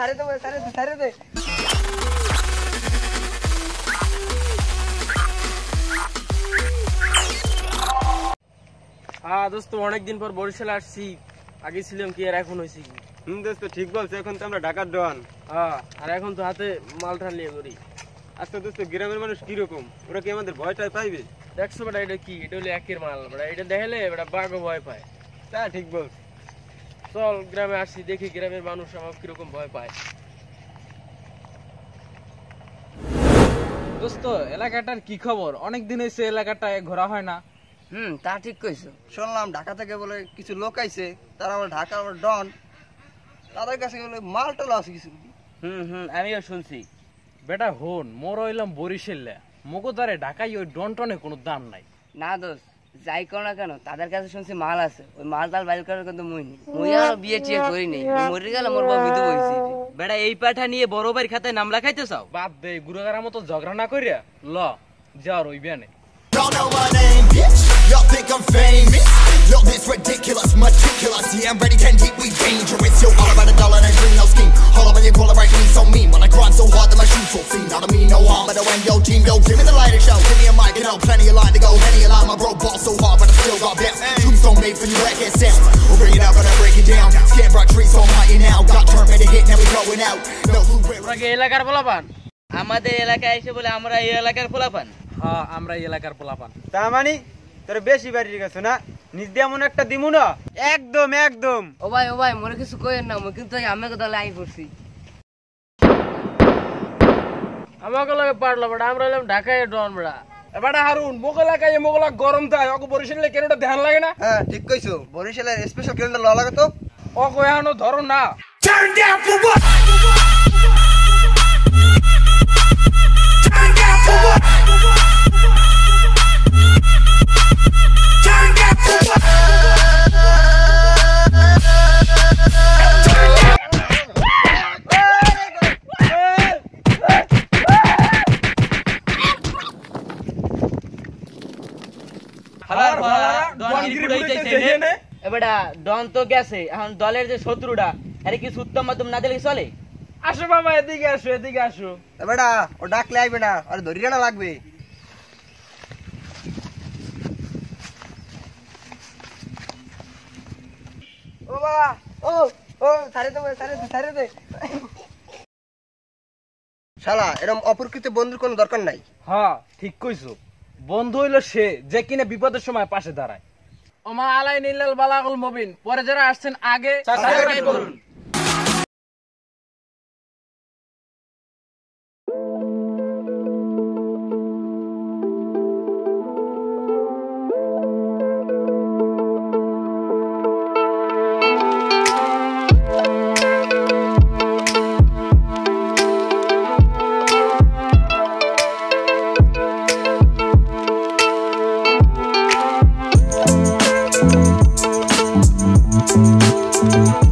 সারে দে সারে দে। হ্যাঁ দোস্ত, অনেকদিন পর বরিশালে আসছি। আগে ছিলাম কি আর এখন হয়েছি কি? দোস্ত ঠিক বলছো, এখন তো আমরা ঢাকার ডন। হ্যাঁ, আর এখন তো হাতে মালটা নিয়ে করি। আচ্ছা দোস্ত, গ্রামের মানুষ কিরকম? ওরা কি আমাদের ভয়টাই পাইবে? দেখছো বেটা, এটা কি? এটা হলো একের মাল বেটা। এটা দেখলে বেটা বাঘও ভয় পায়। তা ঠিক বল। চল গ্রামে আসি, দেখি গ্রামের মানুষ আমার কিরকম ভয় পায়। দোস্ত, এলাকাটার কি খবর? অনেকদিন হয়েছে এলাকাটায় ঘোরা হয় না। তা ঠিক কইছো। শুনলাম ঢাকা থেকে বলে কিছু লোক আইছে, তারা আবার ঢাকা আবার ডন, তাদের কাছে বলে মাল টাল আছে কিছু। আমিও শুনছি। বেটা হন, মোর হইলাম বরিশালে, মগোদারে ঢাকায় ওই ডনটনে কোনো দাম নাই। না দোস্ত, যাই করো না কেন, তাদের কাছে শুনছি মাল আছে। ওই মাল টাল বাইর করার কিন্তু মুই নেই। মুই আর বিয়ে টিয়ে করি নেই। মরে গেল মোর বাবা বিধু হইছি। বেটা এই পাঠা নিয়ে বড় ভাইয়ের খাতায় নাম লেখাইতে চাও? বাদ দে, গুরুগারার মতো ঝগড়া না করিয়া ল যাও ওই বিয়ানে। Don't know my name, bitch. Y'all think I'm famous? Yo, this ridiculous, meticulous. Yeah, I'm ready, 10 deep, we dangerous. Yo, all about a dollar and a green, no scheme. All about you, pull it right, me so mean. When I grind so hard that my shoes so clean. Not to me, no harm, but when yo team, yo, give me the lighter show. Give me a mic, you know, plenty of line to go. Any line, my bro ball so hard, but I still got bounce. Tombstone made for you, that can't sound. We'll bring it out, gonna break it down. Scan brought trees, so mighty now. Got turn, made a hit, now we going out. No blue ray. তোরা কি এলাকার পোলাপান? আমাদের এলাকায় এসে বলে আমরা এই এলাকার পোলাপান। হ্যাঁ, আমরা এই এলাকার পোলাপান। তা মানে তোর বেশি বাড়ি গেছো না? নিজ দিয়ে এমন একটা দিমু না, একদম একদম। ও ভাই মোরে কিছু কইেন না, মই কিন্তু আমাকে দলে আই পড়ছি। আমাকে লাগে পারলো বেটা, আমরা এলাম ঢাকায় ডন বেটা। বেটা হারুন, মোগলা কায়ে মোগলা গরম তাই অগো বরিশালে কেনটা ধ্যান লাগে না? হ্যাঁ ঠিক কইছো, বরিশালের স্পেশাল ক্যালেন্ডার ল লাগে তো। অগো এখনো ধরো না। Turn down for what? Turn down for what? Turn down for what? এবারে ডন তো গেছে, এখন দলের যে শত্রুটা আরে কি উত্তম মাধ্যম না দিলে চলে? আসো বাবা, এদিকে আসো, এদিকে আসো। বেটা ও ডাকলে আইবে না, আর ধরিয়ে না লাগবে। ও বাবা, ও ও সারে দে। শালা এরকম অপরিকৃত বন্ধুর কোনো দরকার নাই। হ্যাঁ ঠিক কইছো, বন্ধু হইলো সে যে কিনা বিপদের সময় পাশে দাঁড়ায়। ওমা আলাই নীলাল বালাগুল মুবিন। পরে যারা আসছেন আগে সাবস্ক্রাইব করুন। Thank you.